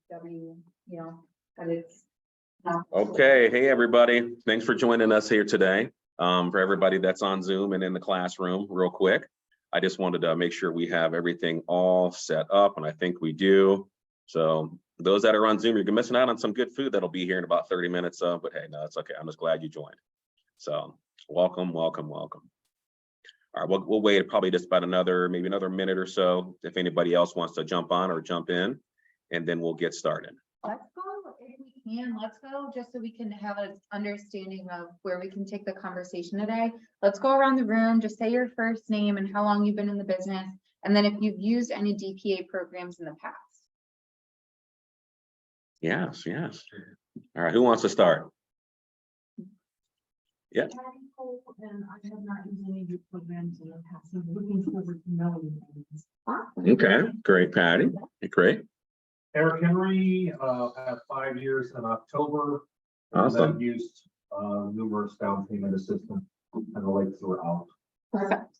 that it's. Okay, hey everybody, thanks for joining us here today. For everybody that's on Zoom and in the classroom, real quick, I just wanted to make sure we have everything all set up, and I think we do. So those that are on Zoom, you're missing out on some good food that'll be here in about 30 minutes. But hey, no, it's okay. I'm just glad you joined. So welcome, welcome, welcome. All right, we'll wait probably just about maybe another minute or so if anybody else wants to jump on or jump in, and then we'll get started. Let's go, if we can, let's go just so we can have an understanding of where we can take the conversation today. Let's go around the room, just say your first name and how long you've been in the business, and then if you've used any DPA programs in the past. Yes, yes. All right, who wants to start? Yeah. And I have not used any of your programs in the past. I'm looking forward to knowing these. Okay, great, Patty. Great. Eric Henry, had 5 years in October. Awesome. And I've used numerous down payment assistance and the like throughout. Perfect.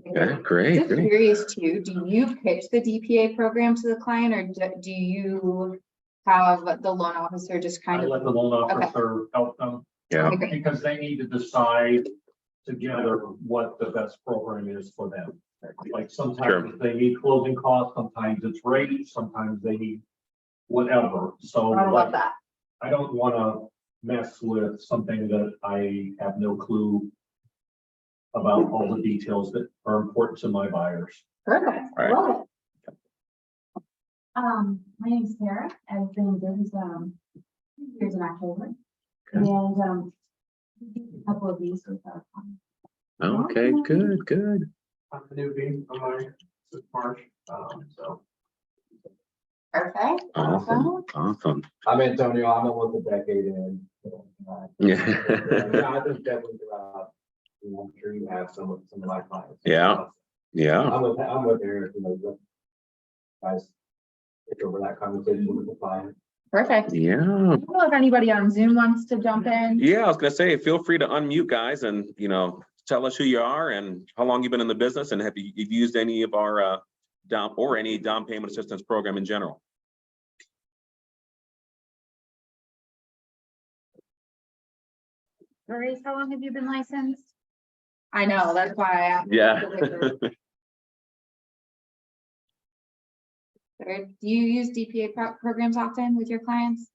Okay, great. Just curious too, do you pitch the DPA program to the client, or do you have the loan officer just kind I of? let the loan officer help them. Yeah. Okay. Because they need to decide together what the best program is for them. Like sometimes they need closing costs, sometimes it's rate, sometimes they need whatever. So I love that. I don't want to mess with something that I have no clue about all the details that are important to my buyers. Perfect. Right. Love it. My name is Sarah. I've been in business 2 years in October. Okay. And a couple of these with our clients. Okay, good, good. I'm the newbie on my March, so. Perfect. Awesome, awesome. I'm Antonio. I'm almost a decade in. Yeah. I think definitely throughout. I'm sure you have some of my clients. Yeah. Yeah. I'm with Eric. Guys, take over that conversation with the client. Perfect. Yeah. I don't know if anybody on Zoom wants to jump in. Yeah, I was gonna say, feel free to unmute, guys, and tell us who you are and how long you've been in the business, and have you used any of our any down payment assistance program in general. Maurice, how long have you been licensed? I know, that's why I asked. Yeah. Do you use DPA programs often with your clients?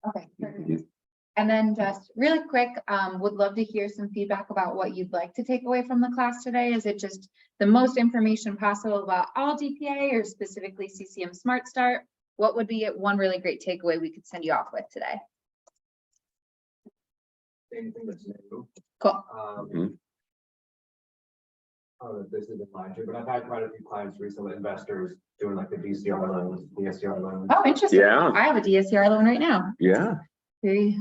Okay. Perfect. And then just really quick, would love to hear some feedback about what you'd like to take away from the class today. Is it just the most information possible about all DPA or specifically CCM Smart Start? What would be one really great takeaway we could send you off with today? Anything that's new. Cool. I don't know if this is in line too, but I've had quite a few clients recently, investors doing like the DCR loans, the SCR loans. Oh, interesting. Yeah. I have a DSCR loan right now. Yeah, Very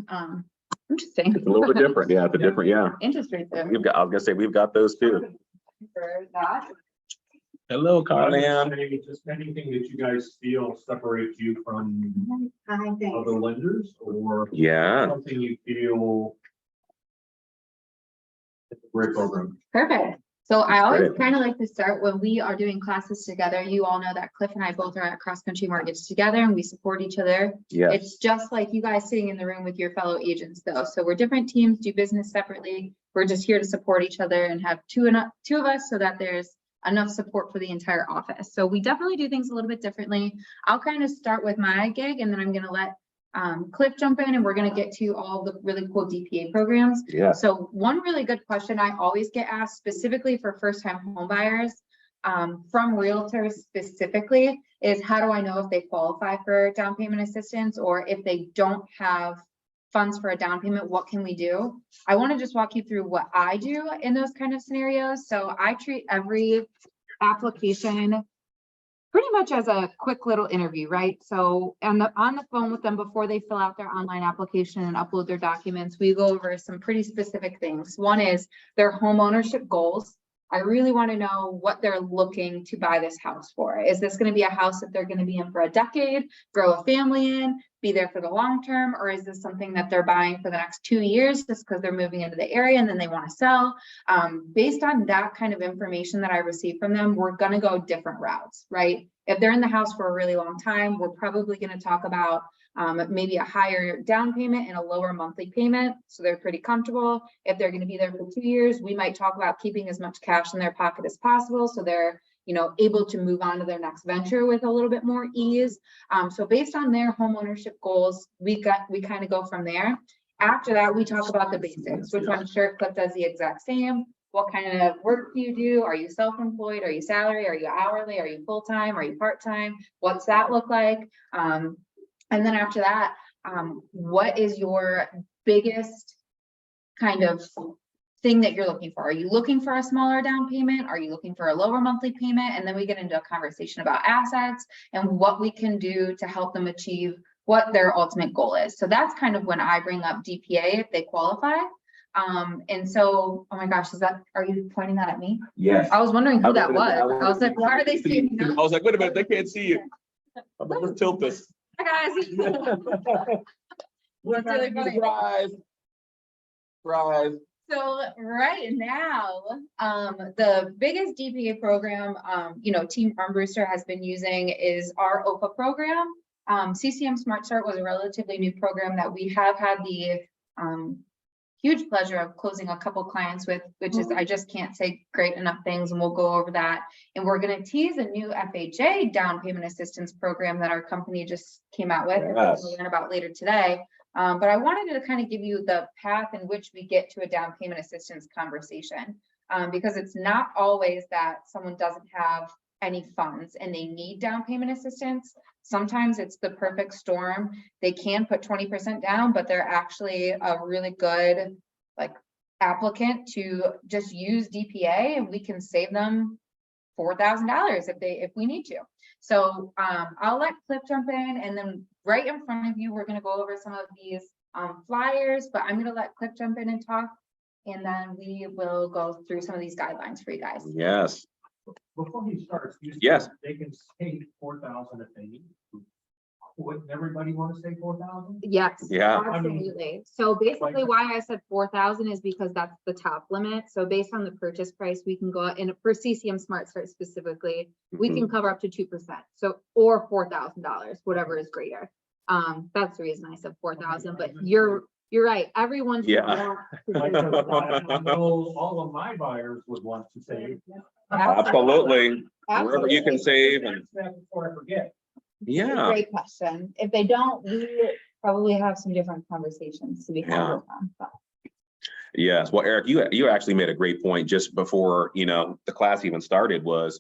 interesting. it's a little bit different. Yeah, it's a different, yeah. Interest rates. I was gonna say, we've got those too. For that. Hello, I would Carlin. say just anything that you guys feel separates you from Hi, other thanks. lenders, or Yeah, something you feel it's a great program. Perfect. So I always Great. kind of like to start when we are doing classes together. You all know that Cliff and I both are at Cross Country Mortgage together and we support each other. yeah, It's just like you guys sitting in the room with your fellow agents though. So we're different teams, do business separately. We're just here to support each other and have two of us so that there's enough support for the entire office. So we definitely do things a little bit differently. I'll kind of start with my gig and then I'm going to let Cliff jump in and we're going to get to all the really cool DPA programs. yeah. So one really good question I always get asked specifically for first-time home buyers from realtors specifically is how do I know if they qualify for down payment assistance, or if they don't have funds for a down payment, what can we do? I want to just walk you through what I do in those kind of scenarios. So I treat every application pretty much as a quick little interview, right? So on the phone with them before they fill out their online application and upload their documents, we go over some pretty specific things. One is their home ownership goals. I really want to know what they're looking to buy this house for. Is this going to be a house that they're going to be in for a decade, grow a family in? be there for the long term, or is this something that they're buying for the next 2 years just because they're moving into the area and then they want to sell? Based on that kind of information that I receive from them, we're going to go different routes, right? If they're in the house for a really long time, we're probably going to talk about maybe a higher down payment and a lower monthly payment, so they're pretty comfortable. If they're going to be there for 2 years, we might talk about keeping as much cash in their pocket as possible, so they're, you know, able to move on to their next venture with a little bit more ease. So based on their home ownership goals, we kind of go from there. After that, we talk about the basics, which I'm sure Cliff does the exact same. What kind of work do you do? Are you self-employed? Are you salary? Are you hourly? Are you full-time? Are you part-time? What's that look like? And then after that, what is your biggest kind of thing that you're looking for? Are you looking for a smaller down payment? Are you looking for a lower monthly payment? And then we get into a conversation about assets and what we can do to help them achieve what their ultimate goal is. So that's kind of when I bring up DPA if they qualify. And so, oh my gosh, are you pointing that at me? Yes. I was wondering who that I was. I was like, why are they seeing me? I was like, wait a minute, they can't see you. I'm like, let's tilt this. Hi, guys. That's really funny. Rise. So right now, the biggest DPA program, you know, Team Armbruster has been using is our OPA program. CCM Smart Start was a relatively new program that we have had the huge pleasure of closing a couple clients with, which is, I just can't say great enough things, and we'll go over that. And we're going to tease a new FHA down payment assistance program that our company just came out with. Yes. We'll learn about later today. But I wanted to kind of give you the path in which we get to a down payment assistance conversation, because it's not always that someone doesn't have any funds and they need down payment assistance. Sometimes it's the perfect storm. They can put 20% down, but they're actually a really good applicant to just use DPA, and we can save them $4,000 if we need to. So I'll let Cliff jump in, and then right in front of you, we're going to go over some of these flyers, but I'm going to let Cliff jump in and talk, and then we will go through some of these guidelines for you guys. Yes. Before he starts, you said Yes. they can save 4,000 if they need to. Wouldn't everybody want to say 4,000? Yes. Yeah. Absolutely. So basically Like- why I said 4,000 is because that's the top limit. So based on the purchase price, we can go, and for CCM Smart Start specifically, we can cover up to 2%. So, or $4,000, whatever is greater. That's the reason I said 4,000, but you're right. Everyone should Yeah. want Like, to I know all of my buyers would want to save. Absolutely. Wherever you can Absolutely. save, and Before I forget. yeah. Great question. If they don't, we probably have some different conversations to be had Yeah. with them. But Yes. Well, Eric, you actually made a great point just before, the class even started was,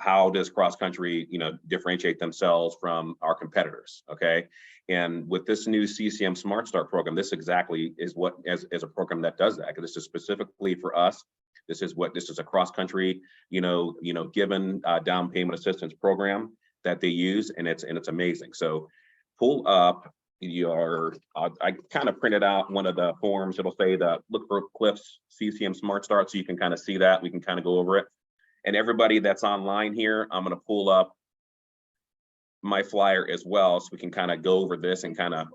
how does cross country, differentiate themselves from our competitors? Okay. And with this new CCM Smart Start program, this exactly is what as a program that does that. This is specifically for us. This is a cross country, given down payment assistance program that they use, and it's amazing. So pull up I kind of printed out one of the forms. It'll say look for Cliff's CCM Smart Start, so you can kind of see that. We can kind of go over it. And everybody that's online here, I'm going to pull up my flyer as well, so we can kind of go over this and kind of.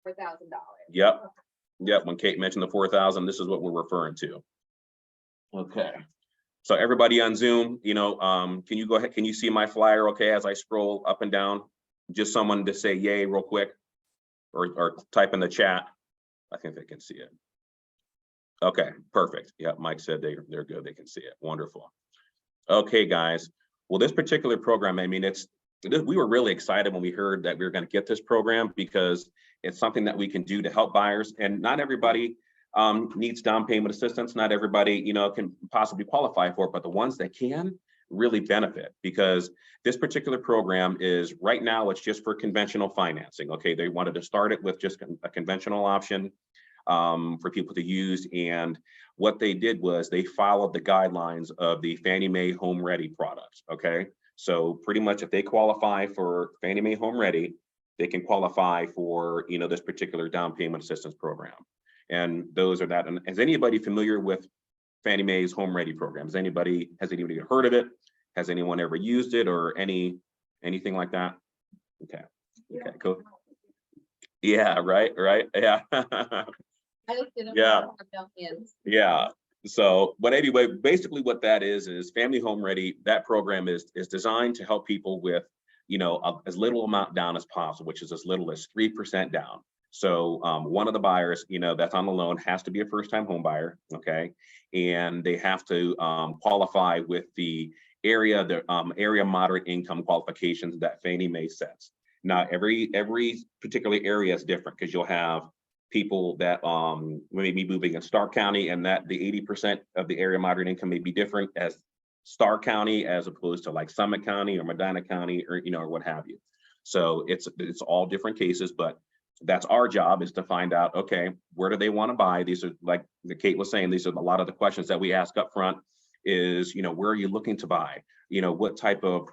$4,000. Yep. When Kate mentioned the 4,000, this is what we're referring to. Okay. So everybody on Zoom, can you go ahead? Can you see my flyer? Okay, as I scroll up and down, just someone to say yay real quick, or type in the chat. I think they can see it. Okay, perfect. Yeah, Mike said they're good. They can see it. Wonderful. Okay, guys. Well, this particular program, I mean, we were really excited when we heard that we were going to get this program, because it's something that we can do to help buyers, and not everybody needs down payment assistance. Not everybody, can possibly qualify for it, but the ones that can really benefit, because this particular program is right now, it's just for conventional financing. Okay, they wanted to start it with just a conventional option for people to use. And what they did was they followed the guidelines of the Fannie Mae Home Ready product. Okay, so pretty much if they qualify for Fannie Mae Home Ready, they can qualify for, this particular down payment assistance program. And those are that. And is anybody familiar with Fannie Mae's Home Ready program? Has anybody heard of it? Has anyone ever used it, or anything like that? Okay, cool. Yeah, right, yeah. I just didn't Yeah. want to have no hands. Yeah, so, but anyway, basically what that is Family Home Ready. That program is designed to help people with, as little amount down as possible, which is as little as 3% down. So one of the buyers, that's on the loan has to be a first-time home buyer, okay? And they have to qualify with the area moderate income qualifications that Fannie Mae sets. Now, every particular area is different because you'll have people that may be moving in Stark County, and that the 80% of the area moderate income may be different as Stark County as opposed to like Summit County or Medina County or or what have you. So it's all different cases, but that's our job, is to find out, okay, where do they want to buy? These are, like Kate was saying, these are a lot of the questions that we ask up front is, where are you looking to buy? What type of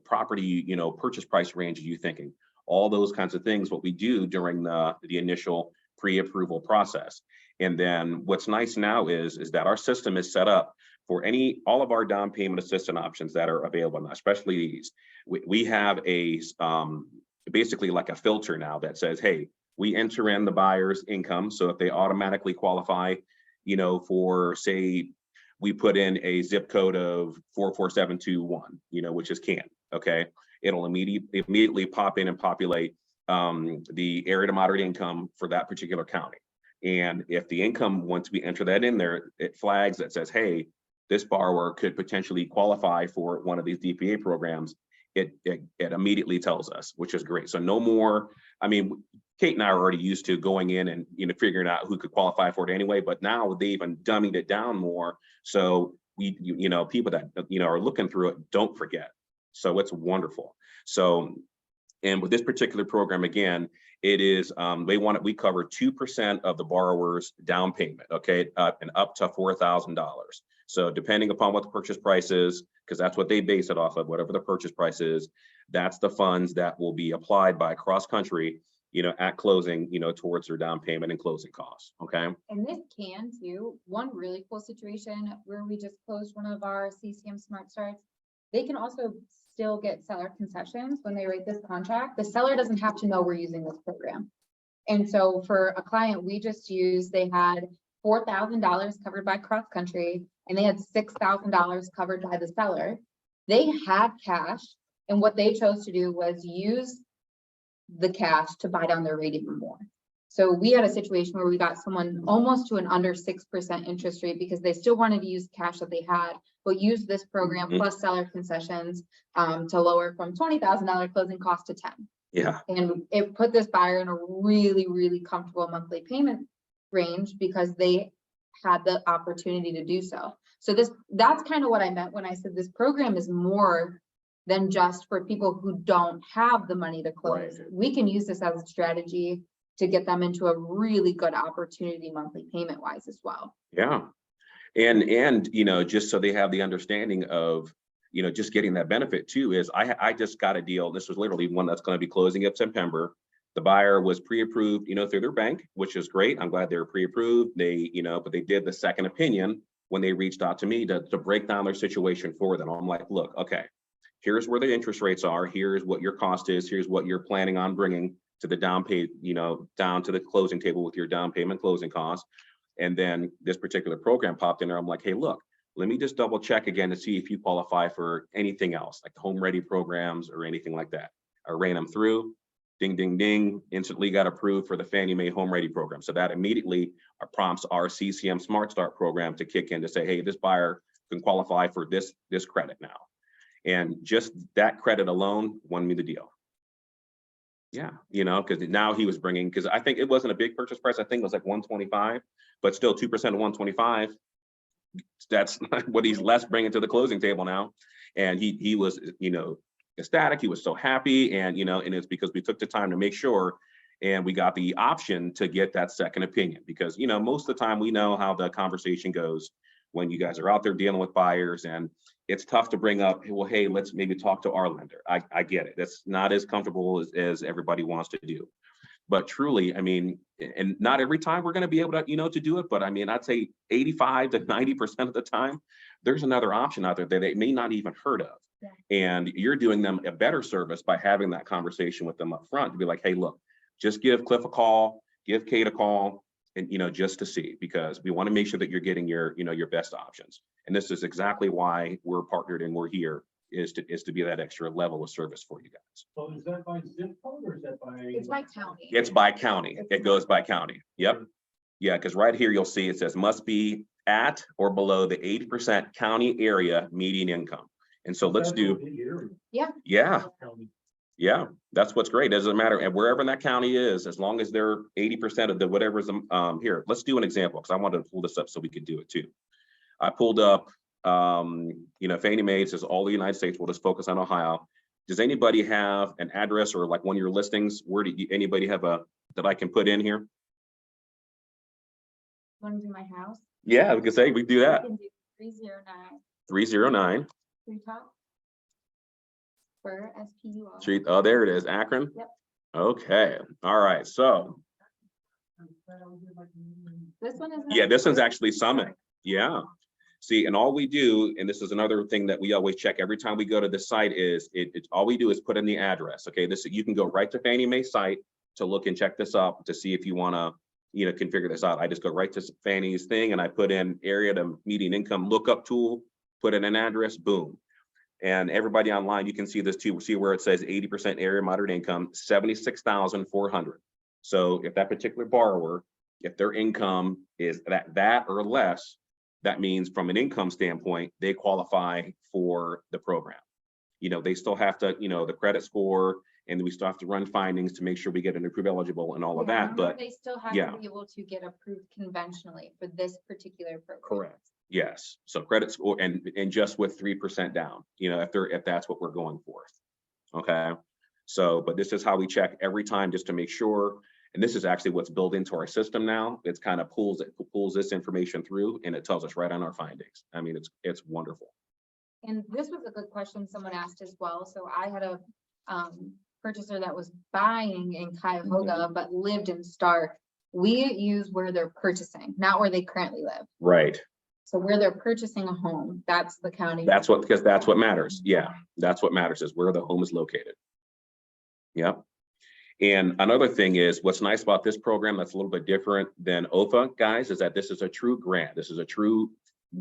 property, purchase price range are you thinking? All those kinds of things, what we do during the initial pre-approval process. And then what's nice now is that our system is set up for all of our down payment assistance options that are available now, especially these. We have a basically like a filter now that says, hey, we enter in the buyer's income. So if they automatically qualify, for, say, we put in a zip code of 44721, which is Canton, okay? It'll immediately pop in and populate the area to moderate income for that particular county. And if the income, once we enter that in there, it flags that says, hey, this borrower could potentially qualify for one of these DPA programs. It immediately tells us, which is great. So no more, I mean, Kate and I are already used to going in and figuring out who could qualify for it anyway, but now they even dummied it down more. So people that are looking through it don't forget. So it's wonderful. So, and with this particular program, again, it is, we cover 2% of the borrower's down payment, okay, and up to $4,000. So depending upon what the purchase price is, because that's what they base it off of, whatever the purchase price is, that's the funds that will be applied by cross country, at closing, towards their down payment and closing costs, okay? And this can too, one really cool situation where we just closed one of our CCM Smart Starts. They can also still get seller concessions when they write this contract. The seller doesn't have to know we're using this program. And so for a client we just used, they had $4,000 covered by cross country and they had $6,000 covered by the seller. They had cash, and what they chose to do was use the cash to buy down their rate even more. So we had a situation where we got someone almost to an under 6% interest rate because they still wanted to use cash that they had, but use this program plus seller concessions to lower from $20,000 closing cost to 10. Yeah. And it put this buyer in a really, really comfortable monthly payment range because they had the opportunity to do so. So that's kind of what I meant when I said this program is more than just for people who don't have the money to close. Right. We can use this as a strategy to get them into a really good opportunity monthly payment wise as well. Yeah. And just so they have the understanding of, just getting that benefit too, is I just got a deal. This was literally one that's going to be closing in September. The buyer was pre-approved, through their bank, which is great. I'm glad they were pre-approved. They, but they did the second opinion when they reached out to me to break down their situation for them. I'm like, look, okay, here's where the interest rates are. Here's what your cost is. Here's what you're planning on bringing to the down pay, down to the closing table with your down payment closing costs. And then this particular program popped in there. I'm like, hey, look, let me just double check again to see if you qualify for anything else, like home ready programs or anything like that. I ran them through, ding, ding, ding, instantly got approved for the Fannie Mae Home Ready program. So that immediately prompts our CCM Smart Start program to kick in to say, hey, this buyer can qualify for this credit now. And just that credit alone won me the deal. Yeah, because now he was bringing, because I think it wasn't a big purchase price. I think it was like 125, but still 2% of 125. That's what he's less bringing to the closing table now. And he was, ecstatic. He was so happy. And, and it's because we took the time to make sure, and we got the option to get that second opinion, because, most of the time we know how the conversation goes when you guys are out there dealing with buyers, and it's tough to bring up, well, hey, let's maybe talk to our lender. I get it. That's not as comfortable as everybody wants to do. But truly, I mean, and not every time we're going to be able to, to do it. But I mean, I'd say 85 to 90% of the time, there's another option out there that they may not even heard of. Yeah. And you're doing them a better service by having that conversation with them up front to be like, hey, look, just give Cliff a call, give Kate a call, and, just to see, because we want to make sure that you're getting your, your best options. And this is exactly why we're partnered and we're here, is to be that extra level of service for you guys. So is that by zip code or is that by? It's by county. It's by county. It goes by county. Yep. Yeah, because right here you'll see it says must be at or below the 80% county area median income. And so let's do, yeah, yeah, that's what's great. Doesn't matter. And wherever in that county is, as long as they're 80% of the whatever's here, let's do an example, because I wanted to pull this up so we could do it too. I pulled up, Fannie Mae says all the United States. We'll just focus on Ohio. Does anybody have an address or like one of your listings? Where do anybody have that I can put in here? Want to do my house? Yeah, we can say we do that. 309 309 Treetop. For SPUR. Street. Oh, there it is. Akron. Yep. Okay. All right. So This one is. yeah, this one's actually Summit. Yeah. See, and all we do, and this is another thing that we always check every time we go to the site, is it's all we do is put in the address. Okay, you can go right to Fannie Mae site to look and check this up to see if you want to, configure this out. I just go right to Fannie's thing and I put in area to median income lookup tool, put in an address, boom. And everybody online, you can see this too. See where it says 80% area moderate income, 76,400. So if that particular borrower, if their income is that or less, that means from an income standpoint, they qualify for the program. They still have to, the credit score, and we still have to run findings to make sure we get an approved eligible and all of that. But they still have yeah. to be able to get approved conventionally for this particular program. Correct. Yes. So credit score and just with 3% down, if that's what we're going for. Okay. So, but this is how we check every time just to make sure. And this is actually what's built into our system now. It's kind of pulls this information through and it tells us right on our findings. I mean, it's wonderful. And this was a good question someone asked as well. So I had a purchaser that was buying in Cuyahoga, but lived in Stark. We use where they're purchasing, not where they currently live. Right. So where they're purchasing a home, that's the county. Because that's what matters. Yeah, that's what matters, is where the home is located. Yep. And another thing is, what's nice about this program that's a little bit different than OFA, guys, is that this is a true grant. This is a true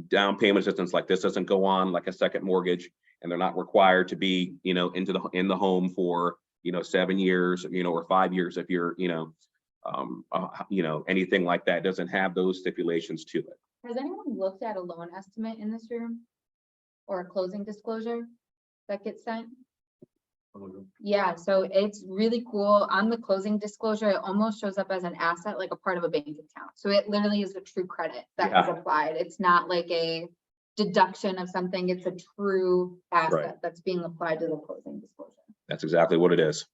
down payment assistance. Like, this doesn't go on like a second mortgage, and they're not required to be, in the home for, 7 years, or 5 years if you're, anything like that. It doesn't have those stipulations to it. Has anyone looked at a loan estimate in this room? Or a closing disclosure that gets sent? Yeah, so it's really cool. On the closing disclosure, it almost shows up as an asset, like a part of a bank account. So it literally is a true credit that is applied. It's not like a deduction of something. It's a true asset that's being applied to the closing disclosure. That's exactly what it is.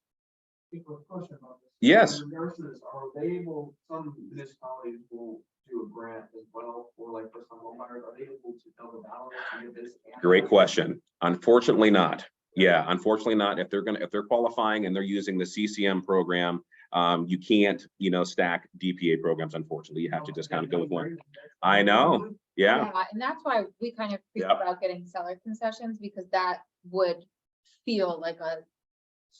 People have a question about this. Yes. In regards to this, are they able, some municipalities will do a grant as well, or like for some homebuyers, are they able to double down to get this? Great question. Unfortunately not. Yeah, unfortunately not. If they're qualifying and they're using the CCM program, you can't, stack DPA programs. Unfortunately, you have to just kind of go with one. I know. Yeah. And that's why we kind of think Yep. about getting seller concessions, because that would feel like a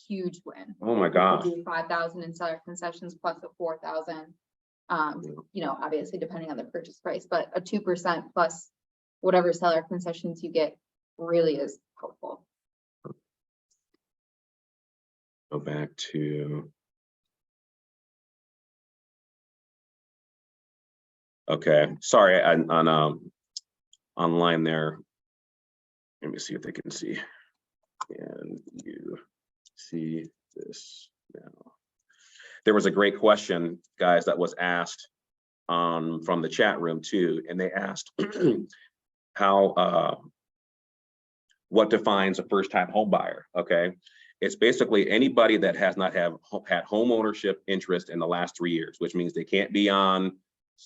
huge win. Oh my gosh. 5,000 in seller concessions plus a 4,000. Obviously depending on the purchase price, but a 2% plus whatever seller concessions you get really is helpful. Go back to. Okay, sorry, on online there. Let me see if they can see. And you see this now. There was a great question, guys, that was asked from the chat room too, and they asked how what defines a first-time home buyer. Okay, it's basically anybody that has not had home ownership interest in the last 3 years, which means they can't be on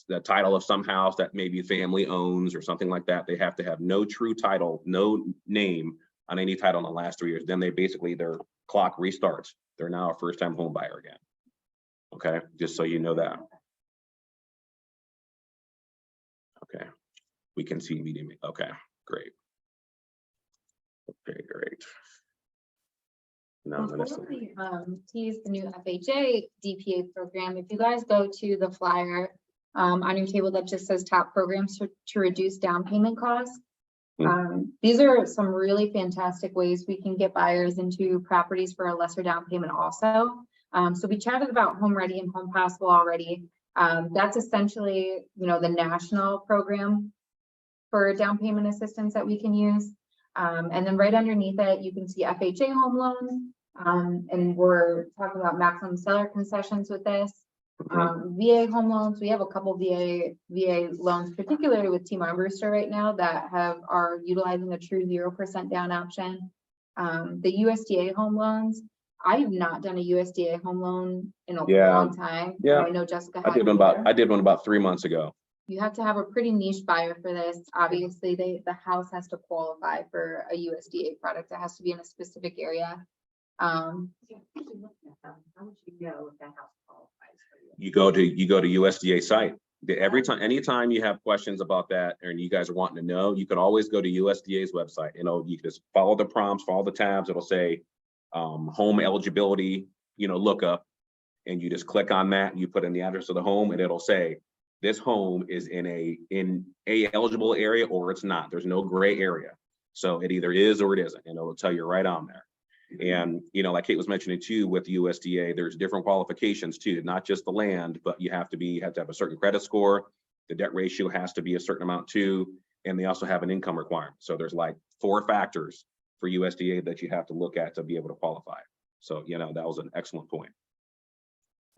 the title of some house that maybe family owns or something like that. They have to have no true title, no name on any title in the last 3 years. Then they basically, their clock restarts. They're now a first-time home buyer again. Okay, just so you know that. Okay, we can see medium. Okay, great. Okay, great. No, Before we tease the new FHA DPA program, if you guys go to the flyer on your table that just says top programs to reduce down payment costs. These are some really fantastic ways we can get buyers into properties for a lesser down payment also. So we chatted about Home Ready and Home Possible already. That's essentially, the national program for down payment assistance that we can use. And then right underneath it, you can see FHA home loans. And we're talking about maximum seller concessions with this. VA home loans, we have a couple VA loans, particularly with Team Armbruster right now that are utilizing a true 0% down option. The USDA home loans, I have not done a USDA home loan in a long time. Yeah. I know Jessica I did one about 3 months ago. You have to have a pretty niche buyer for this. Obviously, the house has to qualify for a USDA product. It has to be in a specific area. How would you know if that house qualifies for you? You go to USDA site. Anytime you have questions about that and you guys are wanting to know, you can always go to USDA's website. You can just follow the prompts, follow the tabs. It'll say home eligibility, lookup, and you just click on that and you put in the address of the home and it'll say this home is in a eligible area or it's not. There's no gray area. So it either is or it isn't, and it'll tell you right on there. And, like Kate was mentioning too, with USDA, there's different qualifications too, not just the land, but you have to have a certain credit score. The debt ratio has to be a certain amount too. And they also have an income requirement. So there's like 4 factors for USDA that you have to look at to be able to qualify. So, that was an excellent point.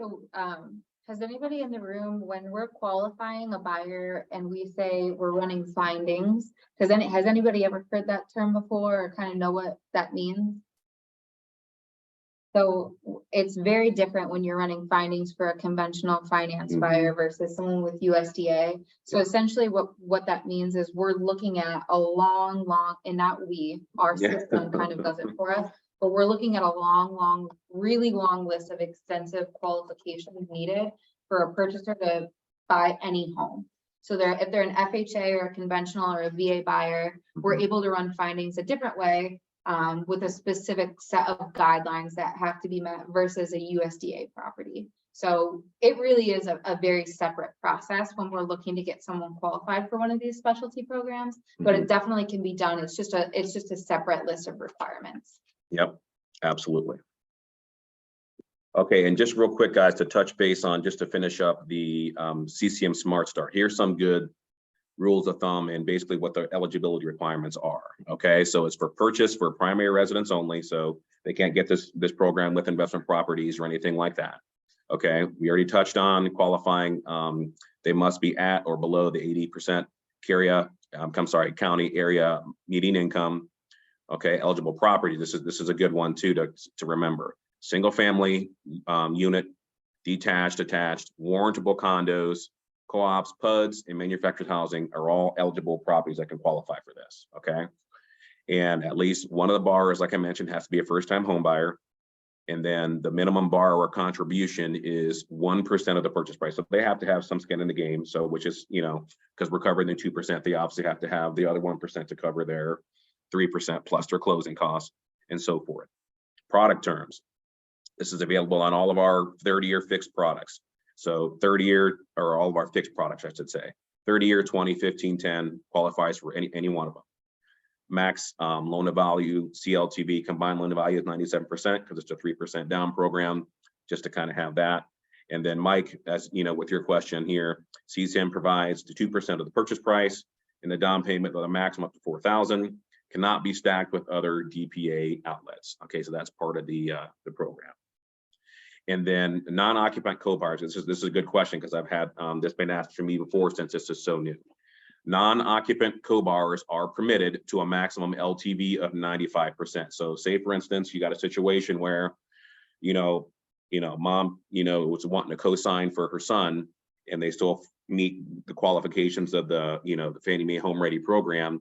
So, has anybody in the room, when we're qualifying a buyer and we say we're running findings, has anybody ever heard that term before or kind of know what that means? So it's very different when you're running findings for a conventional finance buyer versus someone with USDA. So essentially what that means is we're looking at a long, and not our system kind of does it for us, but we're looking at a really long list of extensive qualifications needed for a purchaser to buy any home. So if they're an FHA or a conventional or a VA buyer, we're able to run findings a different way. With a specific set of guidelines that have to be met versus a USDA property. So it really is a very separate process when we're looking to get someone qualified for one of these specialty programs, but it definitely can be done. It's just a separate list of requirements. Yep, absolutely. Okay, and just real quick, guys, to touch base on, just to finish up the CCM Smart Start. Here's some good rules of thumb and basically what the eligibility requirements are. Okay, so it's for purchase for primary residence only, so they can't get this program with investment properties or anything like that. Okay, we already touched on qualifying. They must be at or below the 80% county area median income. Okay, eligible property. This is a good one too to remember. Single family unit, detached, attached, warrantable condos, co-ops, PUDs, and manufactured housing are all eligible properties that can qualify for this, okay? And at least one of the borrowers, like I mentioned, has to be a first-time home buyer. And then the minimum borrower contribution is 1% of the purchase price. So they have to have some skin in the game. So which is, because we're covering the 2%, they obviously have to have the other 1% to cover their 3% plus their closing costs and so forth. Product terms. This is available on all of our 30-year fixed products. So 30-year, or all of our fixed products, I should say. 30-year, 20, 15, 10 qualifies for any one of them. Max loan to value, CLTV, combined loan to value is 97% because it's a 3% down program, just to kind of have that. And then Mike, as with your question here, CCM provides the 2% of the purchase price and the down payment with a maximum up to $4,000, cannot be stacked with other DPA outlets. Okay, so that's part of the program. And then non-occupant co-buyers. This is a good question because I've had this been asked for me before since this is so new. Non-occupant co-borrowers are permitted to a maximum LTV of 95%. So say for instance, you got a situation where, mom, was wanting to co-sign for her son and they still meet the qualifications of the Fannie Mae Home Ready program.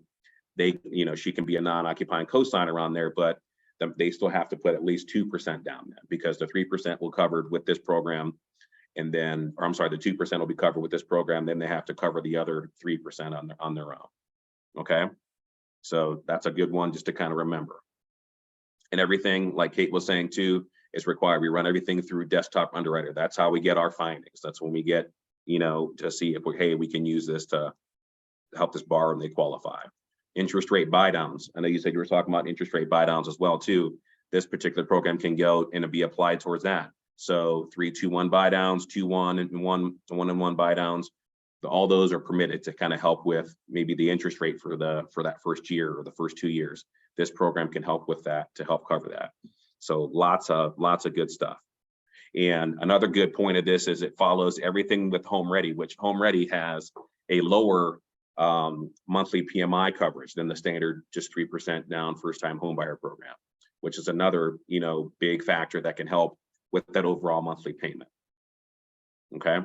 She can be a non-occupying co-signer on there, but they still have to put at least 2% down then because the 3% will covered with this program. And then, the 2% will be covered with this program. Then they have to cover the other 3% on their own. Okay. So that's a good one just to kind of remember. And everything, like Kate was saying too, is required. We run everything through Desktop Underwriter. That's how we get our findings. That's when we get, you know, to see if we, hey, we can use this to help this borrower and they qualify. Interest rate buy downs. I know you said you were talking about interest rate buy downs as well too. This particular program can go and be applied towards that. So 3-2-1 buy downs, 2-1 and 1-1 buy downs. All those are permitted to kind of help with maybe the interest rate for that first year or the first 2 years. This program can help with that to help cover that. So lots of good stuff. And another good point of this is it follows everything with Home Ready, which Home Ready has a lower monthly PMI coverage than the standard just 3% down first time home buyer program, which is another, you know, big factor that can help with that overall monthly payment. Okay.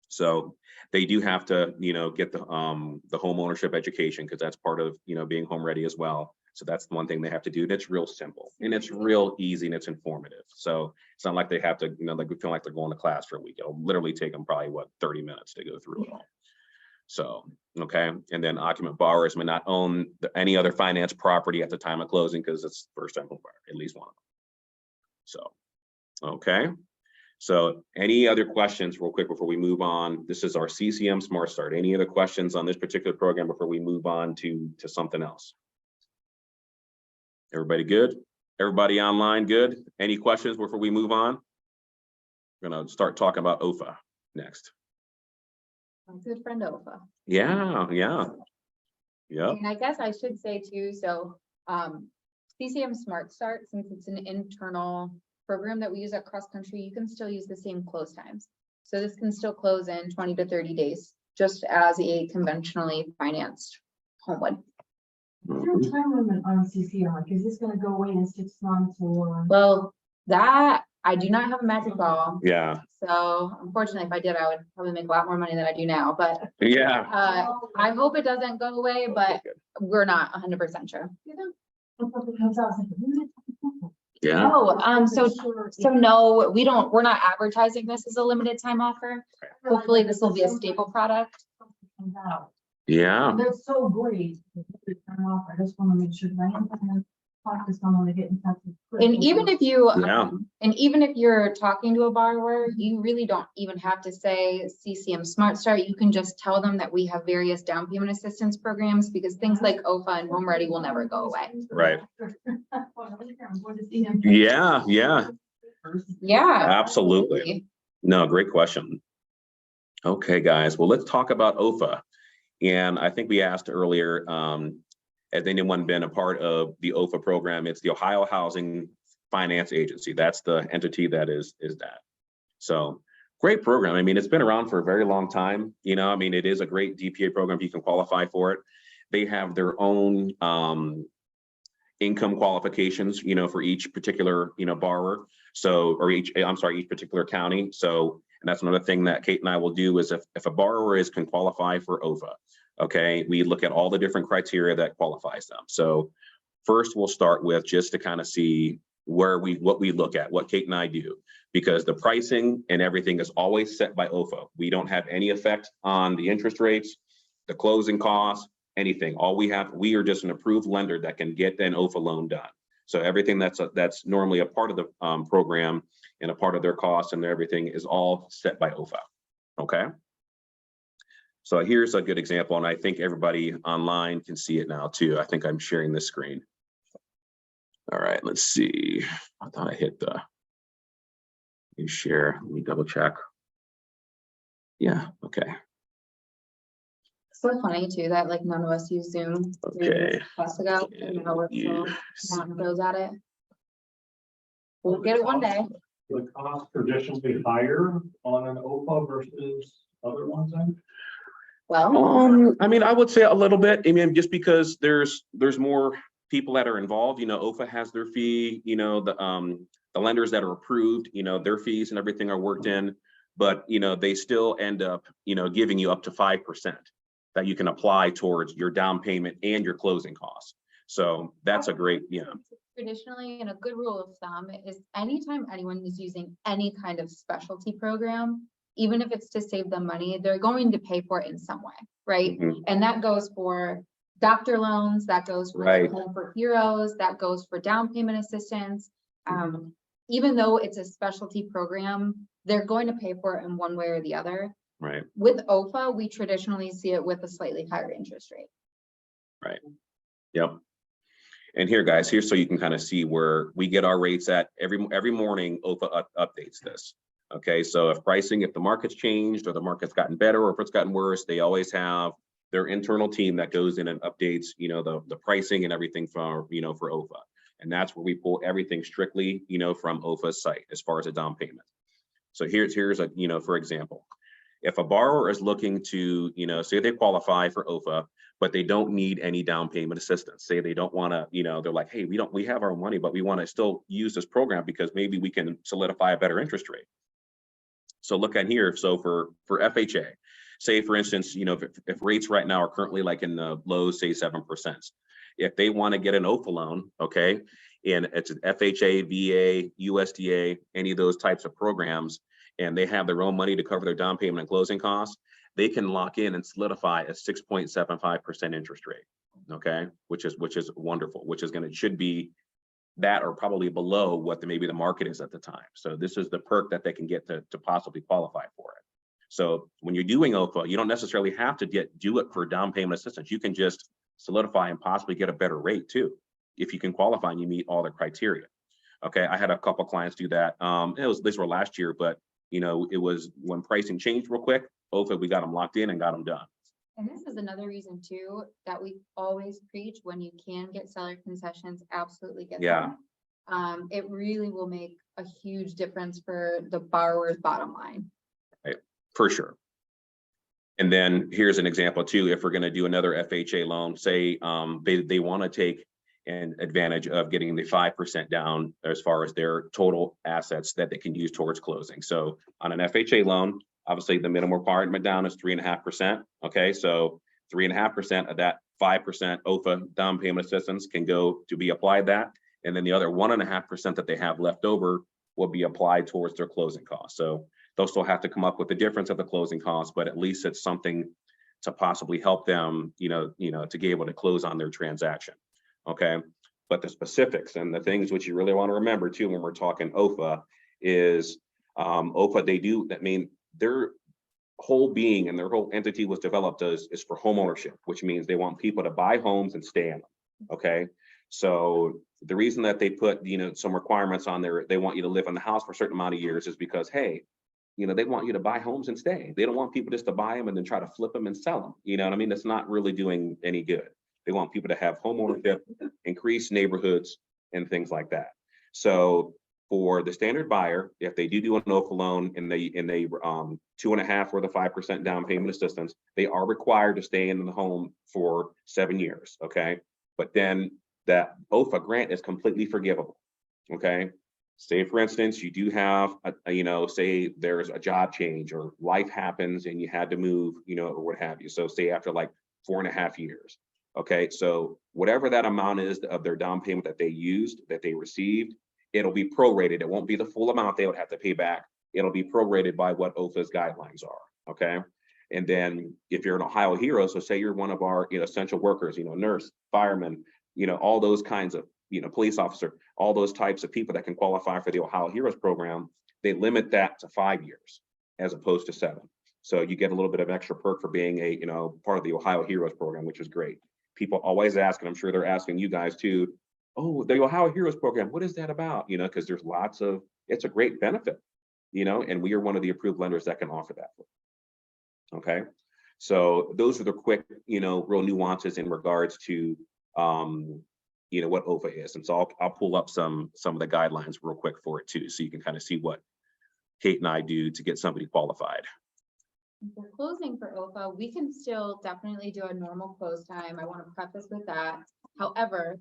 So they do have to, you know, get the home ownership education because that's part of, you know, being Home Ready as well. So that's the one thing they have to do. That's real simple and it's real easy and it's informative. So it's not like they have to, you know, like we feel like they're going to class for a week. It'll literally take them probably 30 minutes to go through it all. So, okay. And then occupant borrowers may not own any other finance property at the time of closing because it's first time home buyer, at least one of them. So, okay. So any other questions real quick before we move on? This is our CCM Smart Start. Any other questions on this particular program before we move on to something else? Everybody good? Everybody online good? Any questions before we move on? We're gonna start talking about OFA next. My good friend OFA. Yeah. And I guess I should say too, so CCM Smart Start, since it's an internal program that we use at Cross Country, you can still use the same close times. So this can still close in 20 to 30 days, just as a conventionally financed home would. Is there a time limit on CCR? Like, is this gonna go away in 6 months or? Well, that, I do not have a magic ball. Yeah. So unfortunately, if I did, I would probably make a lot more money than I do now, but Yeah. I hope it doesn't go away, but we're not 100% sure. Yeah. Oh, so no, we're not advertising this as a limited time offer. Hopefully this will be a staple product. Yeah. That's so great. I just want to make sure that I am going to talk to someone to get in touch with. Chris. And even if you, Yeah. and even if you're talking to a borrower, you really don't even have to say CCM Smart Start. You can just tell them that we have various down payment assistance programs because things like OFA and Home Ready will never go away. Right. Yeah. Yeah. Absolutely. No, great question. Okay, guys. Well, let's talk about OFA. And I think we asked earlier, has anyone been a part of the OFA program? It's the Ohio Housing Finance Agency. That's the entity that is that. So great program. I mean, it's been around for a very long time. You know, I mean, it is a great DPA program if you can qualify for it. They have their own income qualifications, you know, for each particular, you know, borrower. So, or each particular county. So, and that's another thing that Kate and I will do is if a borrower can qualify for OFA, okay, we look at all the different criteria that qualifies them. So first we'll start with just to kind of see what we look at, what Kate and I do, because the pricing and everything is always set by OFA. We don't have any effect on the interest rates, the closing costs, anything. We are just an approved lender that can get an OFA loan done. So everything that's normally a part of the program and a part of their costs and everything is all set by OFA, okay? So here's a good example, and I think everybody online can see it now too. I think I'm sharing this screen. All right, let's see. I thought I hit the share. Let me double check. Yeah, okay. So funny too, that like none of us use Zoom. Okay. Plus ago, and now we're so not those at it. We'll get it one day. The cost traditionally higher on an OFA versus other ones then? Well, I mean, I would say a little bit. I mean, just because there's more people that are involved. You know, OFA has their fee. You know, the lenders that are approved, you know, their fees and everything are worked in. But you know, they still end up, you know, giving you up to 5% that you can apply towards your down payment and your closing costs. So that's a great, you know. traditionally, and a good rule of thumb is anytime anyone is using any kind of specialty program, even if it's to save them money, they're going to pay for it in some way, right? Mhm. And that goes for doctor loans, that goes for Right. Home for Heroes, that goes for down payment assistance. Even though it's a specialty program, they're going to pay for it in one way or the other. Right. With OFA, we traditionally see it with a slightly higher interest rate. Yep. And here, guys, here, so you can kind of see where we get our rates at every morning. OFA updates this. Okay, so if the market's changed or the market's gotten better or if it's gotten worse, they always have their internal team that goes in and updates, the pricing and everything for OFA. And that's where we pull everything strictly, from OFA's site as far as a down payment. So here's a, for example, if a borrower is looking to, say they qualify for OFA, but they don't need any down payment assistance. Say they don't want to, they're like, hey, we have our money, but we want to still use this program because maybe we can solidify a better interest rate. So look at here. So for FHA, say for instance, if rates right now are currently like in the low, say 7%, if they want to get an OFA loan, okay, and it's an FHA, VA, USDA, any of those types of programs, and they have their own money to cover their down payment and closing costs, they can lock in and solidify a 6.75% interest rate, okay, which is wonderful, which should be that or probably below what maybe the market is at the time. So this is the perk that they can get to possibly qualify for it. So when you're doing OFA, you don't necessarily have to do it for down payment assistance. You can just solidify and possibly get a better rate too, if you can qualify and you meet all the criteria. Okay, I had a couple clients do that. These were last year, but it was when pricing changed real quick. OFA, we got them locked in and got them done. And this is another reason too, that we always preach when you can get seller concessions, absolutely get them. It really will make a huge difference for the borrower's bottom line. Right, for sure. And then here's an example too, if we're going to do another FHA loan, say they want to take an advantage of getting the 5% down as far as their total assets that they can use towards closing. So on an FHA loan, obviously the minimum requirement down is 3.5%. Okay, so 3.5% of that 5% OFA down payment assistance can go to be applied that. And then the other 1.5% that they have left over will be applied towards their closing costs. So they'll still have to come up with the difference of the closing costs, but at least it's something to possibly help them, to be able to close on their transaction. Okay, but the specifics and the things which you really want to remember too when we're talking OFA is OFA, their whole being and their whole entity was developed is for home ownership, which means they want people to buy homes and stay in them. Okay, so the reason that they put some requirements on there, they want you to live in the house for a certain amount of years, is because hey, they want you to buy homes and stay. They don't want people just to buy them and then try to flip them and sell them. You know what I mean? That's not really doing any good. They want people to have home ownership, increase neighborhoods, and things like that. So for the standard buyer, if they do an OFA loan and they 2.5 or the 5% down payment assistance, they are required to stay in the home for 7 years. Okay, but then that OFA grant is completely forgivable. Okay, say for instance you do have say there's a job change or life happens and you had to move, or what have you. So say after like 4.5 years. Okay, so whatever that amount is of their down payment that they received, it'll be prorated. It won't be the full amount they would have to pay back. It'll be prorated by what OFA's guidelines are. Okay, and then if you're an Ohio Hero, so say you're one of our essential workers, nurse, fireman, all those kinds of police officer, all those types of people that can qualify for the Ohio Heroes program, they limit that to 5 years as opposed to 7. So you get a little bit of extra perk for being a part of the Ohio Heroes program, which is great. People always ask, and I'm sure they're asking you guys too, oh, the Ohio Heroes program, what is that about? Because there's it's a great benefit, and we are one of the approved lenders that can offer that. Okay, so those are the quick, real nuances in regards to, what OFA is. And so I'll pull up some of the guidelines real quick for it too, so you can kind of see what Kate and I do to get somebody qualified. For closing for OFA, we can still definitely do a normal close time. I want to preface with that. However,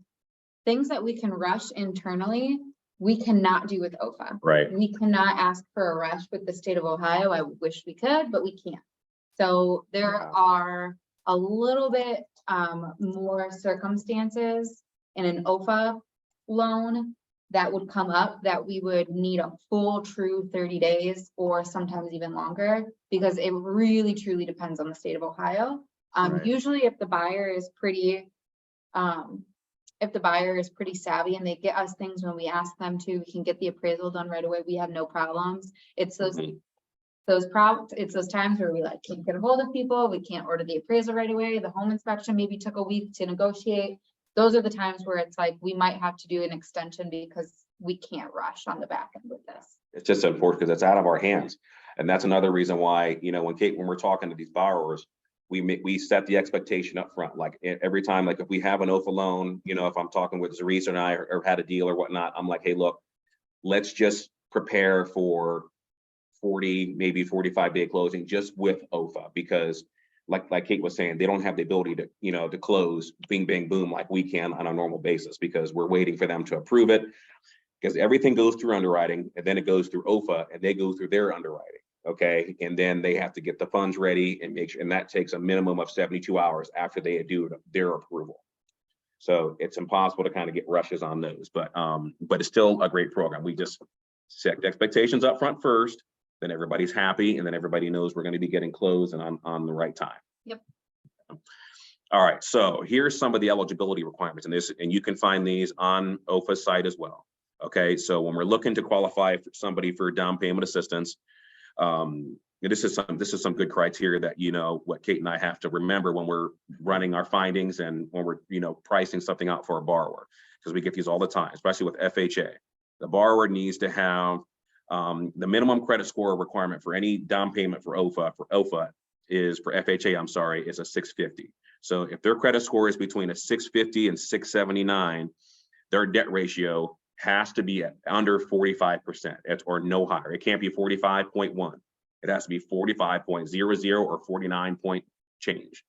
things that we can rush internally, we cannot do with OFA. Right. We cannot ask for a rush with the state of Ohio. I wish we could, but we can't. So there are a little bit more circumstances in an OFA loan that would come up that we would need a full true 30 days or sometimes even longer, because it really truly depends on the state of Ohio. Right. Usually if the buyer is pretty If the buyer is pretty savvy and they get us things when we ask them to, we can get the appraisal done right away. We have no problems. It's those Mhm. it's those times where we like can't get a hold of people, we can't order the appraisal right away, the home inspection maybe took a week to negotiate. Those are the times where it's like, we might have to do an extension because we can't rush on the back end with this. It's just unfortunate because it's out of our hands. And that's another reason why, when we're talking to these borrowers, we set the expectation up front. Like every time, like if we have an OFA loan, if I'm talking with Zarice and I or had a deal or whatnot, I'm like, hey, look, let's just prepare for 40, maybe 45-day closing just with OFA, because like Kate was saying, they don't have the ability to, to close bing, bang, boom, like we can on a normal basis, because we're waiting for them to approve it. Because everything goes through underwriting and then it goes through OFA and they go through their underwriting. Okay. And then they have to get the funds ready and make sure, and that takes a minimum of 72 hours after they do their approval. So it's impossible to kind of get rushes on those, but it's still a great program. We just set the expectations up front first, then everybody's happy, and then everybody knows we're going to be getting closed and on the right time. Yep. All right. So here's some of the eligibility requirements, and you can find these on OFA's site as well. Okay, so when we're looking to qualify for somebody for down payment assistance, this is some good criteria that, what Kate and I have to remember when we're running our findings and when we're, pricing something out for a borrower, because we get these all the time, especially with FHA. The borrower needs to have the minimum credit score requirement for any down payment for FHA, is a 650. So if their credit score is between a 650 and 679, their debt ratio has to be at under 45% or no higher. It can't be 45.1. It has to be 45.00 or 49 point change.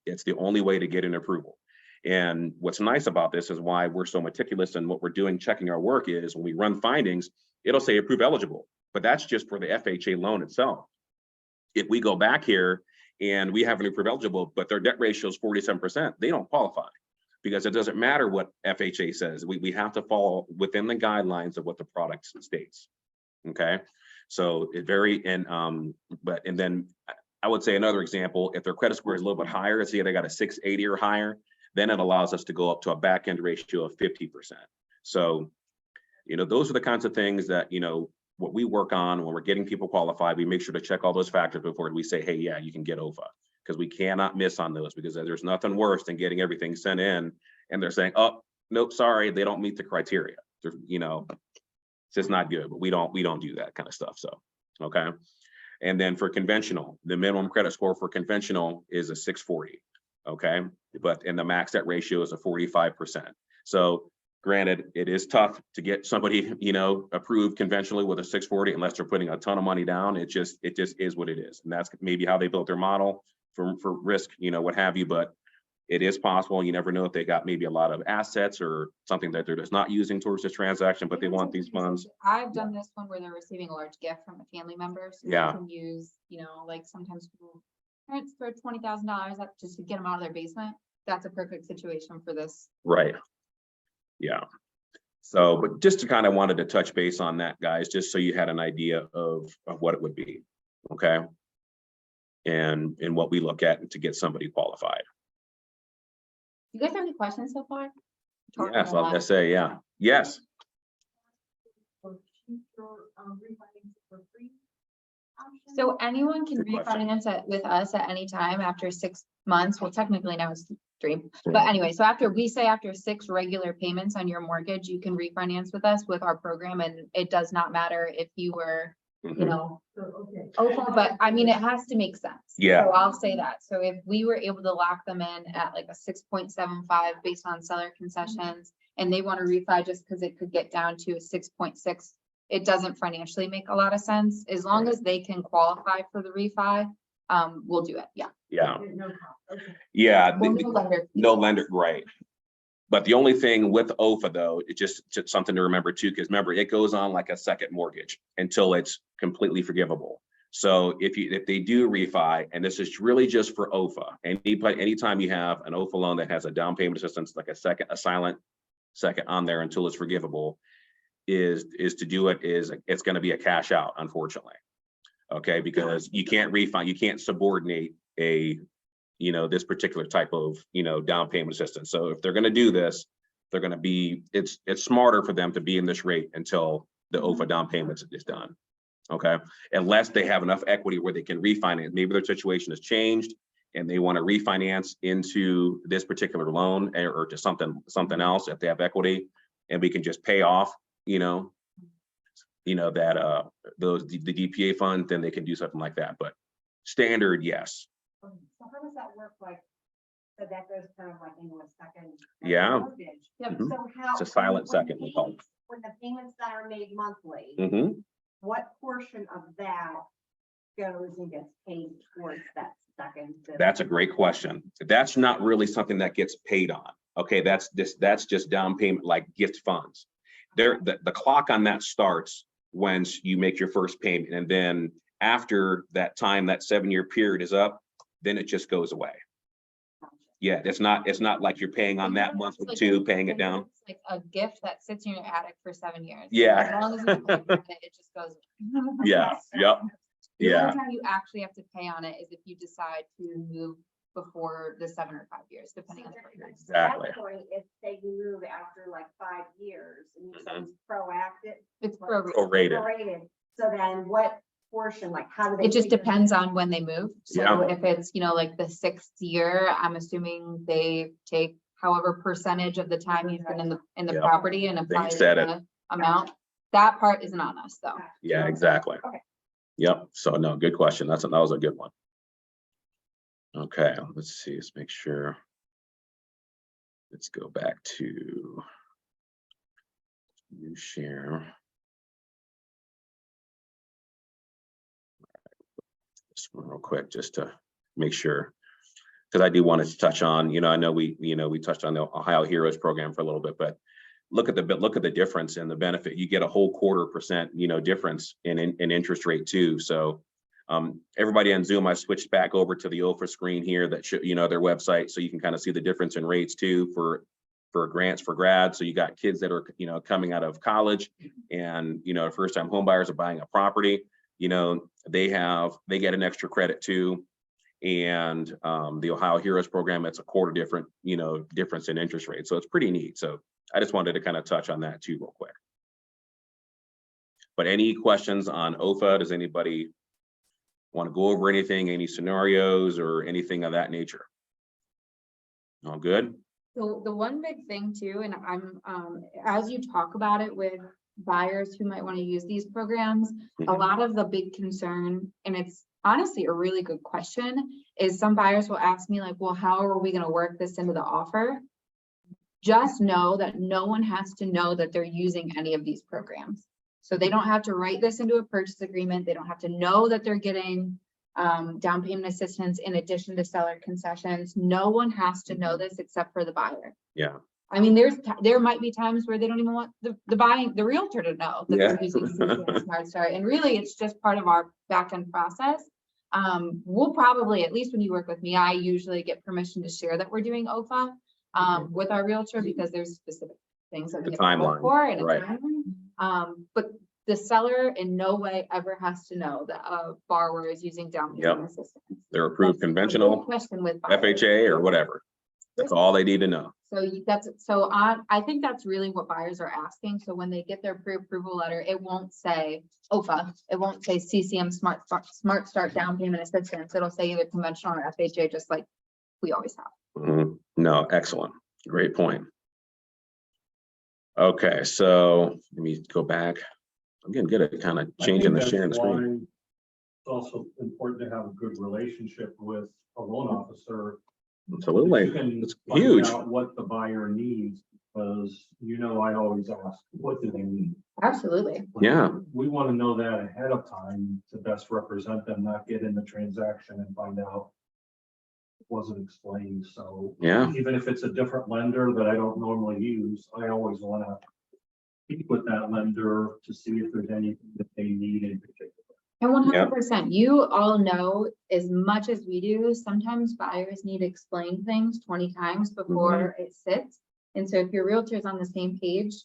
It's the only way to get an approval. And what's nice about this is why we're so meticulous in what we're doing, checking our work, is when we run findings, it'll say approve eligible, but that's just for the FHA loan itself. If we go back here and we have an approve eligible, but their debt ratio is 47%, they don't qualify. Because it doesn't matter what FHA says. We have to fall within the guidelines of what the product states. Okay, so it and then I would say another example, if their credit score is a little bit higher, say they got a 680 or higher, then it allows us to go up to a back end ratio of 50%. So, those are the kinds of things that, what we work on when we're getting people qualified. We make sure to check all those factors before we say, hey, yeah, you can get OFA. Because we cannot miss on those, because there's nothing worse than getting everything sent in and they're saying, oh, nope, sorry, they don't meet the criteria. It's just not good, but we don't do that kind of stuff. So, okay. And then for conventional, the minimum credit score for conventional is a 640. Okay. And the max debt ratio is a 45%. So granted, it is tough to get somebody, approved conventionally with a 640 unless they're putting a ton of money down. It just is what it is. And that's maybe how they built their model for risk, what have you, but it is possible. You never know if they got maybe a lot of assets or something that they're just not using towards this transaction, but they want these funds. I've done this one where they're receiving a large gift from a family member. So Yeah. they can use, like sometimes people, parents throw $20,000 up just to get them out of their basement. That's a perfect situation for this. Right. Yeah. So, but just to kind of wanted to touch base on that, guys, just so you had an idea of what it would be. Okay. And what we look at to get somebody qualified. You guys have any questions so far? Talking Yes, a I was lot. gonna say, yeah. Yes. For future, refinancing for free option? So anyone can Good question. refinance it with us at any time after 6 months. Well, technically now it's 3. But anyway, so after 6 regular payments on your mortgage, you can refinance with us with our program. And it does not matter if you were, Mhm. So, okay. but I mean, it has to make sense. Yeah. So I'll say that. So if we were able to lock them in at like a 6.75 based on seller concessions, and they want to refi just because it could get down to a 6.6, it doesn't financially make a lot of sense. As long as they can qualify for the refi, we'll do it. Yeah. Yeah. No cost, okay. Yeah. Well, no lender fees. No lender, right. But the only thing with OFA though, it's just something to remember too, because remember, it goes on like a second mortgage until it's completely forgivable. So if they do refi, and this is really just for OFA, anytime you have an OFA loan that has a down payment assistance, like a silent second on there until it's forgivable, is to do it's going to be a cash out, unfortunately. Okay, because you can't refund, you can't subordinate a you know, this particular type of, you know, down payment assistance. So if they're gonna do this, they're gonna be, it's smarter for them to be in this rate until the OFA down payment is done. Okay, unless they have enough equity where they can refinance, maybe their situation has changed and they want to refinance into this particular loan or to something else if they have equity, and we can just pay off, you know, that the DPA fund, then they can do something like that. But standard, yes. So how does that work, like, so that goes kind of like into a second? Yeah. mortgage. Yep. Mhm. So how? It's a silent when second, we call it. When the payments that are made monthly, Mhm. what portion of that goes and gets paid towards that second? That's a great question. That's not really something that gets paid on. Okay, that's just down payment, like gift funds. The clock on that starts once you make your first payment, and then after that time, that 7-year period is up, then it just goes away. Yeah, it's not like you're paying on that month or two, paying it down. It's like a gift that sits in your attic for 7 years. Yeah. As long as you pay for it just goes. Yeah, yep, The yeah, only time you actually have to pay on it is if you decide to move before the 7 or 5 years, depending on the program. exactly. At that point, if they move after like 5 years, and you said Mhm. it's proactive. It's like, prorated. Prorated. So then what portion, like, how do they? It just figure depends that? on when they move. So Yeah. if it's, you know, like the 6th year, I'm assuming they take however percentage of the time he's been in the Yeah. property and apply said it. the amount. That part isn't on us though. Yeah, exactly. Okay. Yep, so no, good question. That was a good one. Okay, let's see, let's make sure. Let's go back to new share. This one real quick, just to make sure, because I do want to touch on, you know, I know we touched on the Ohio Heroes program for a little bit, but look at the difference in the benefit. You get a whole 0.25%, you know, difference in interest rate too. So everybody on Zoom, I switched back over to the OFA screen here that should, you know, their website, so you can kind of see the difference in rates too for grants for grads. So you got kids that are, you know, coming out of college and, you know, first time home buyers are buying a property, you know, they get an extra credit too. And the Ohio Heroes program, it's a quarter difference in interest rate. So it's pretty neat. So I just wanted to kind of touch on that too real quick. But any questions on OFA? Does anybody want to go over anything, any scenarios or anything of that nature? All good? So the one big thing too, and I'm, as you talk about it with buyers who might want to use these programs, a Mhm. lot of the big concern, and it's honestly a really good question, is some buyers will ask me like, well, how are we going to work this into the offer? Just know that no one has to know that they're using any of these programs. So they don't have to write this into a purchase agreement. They don't have to know that they're getting down payment assistance in addition to seller concessions. No one has to know this except for the buyer. Yeah. I mean, there might be times where they don't even want the realtor to know that they're Yeah. using CCM Smart Start. And really, it's just part of our back end process. We'll probably, at least when you work with me, I usually get permission to share that we're doing OFA with our realtor because there's specific things that we The have to look timeline, for and a right. timeline. But the seller in no way ever has to know that a borrower is using down payment assistance. They're approved That's a good conventional, question with buyers. FHA or whatever. That's all they need to know. So I think that's really what buyers are asking. So when they get their pre-approval letter, it won't say OFA. It won't say CCM Smart Start down payment assistance. It'll say either conventional or FHA, just like we always have. Mhm. No, excellent. Great point. Okay, so let me go back. I'm getting good at kind of I changing think the sharing the that's screen. why It's also important to have a good relationship with a loan officer. Absolutely. You can It's find huge. out what the buyer needs, because I always ask, what do they need? Absolutely. Yeah. We want to know that ahead of time to best represent them, not get in the transaction and find out it wasn't explained. So Yeah. even if it's a different lender that I don't normally use, I always want to speak with that lender to see if there's anything that they need in particular. And 100%, you all know as much as we do, sometimes buyers need to explain things 20 times before it sits. And so if your realtor is on the same page,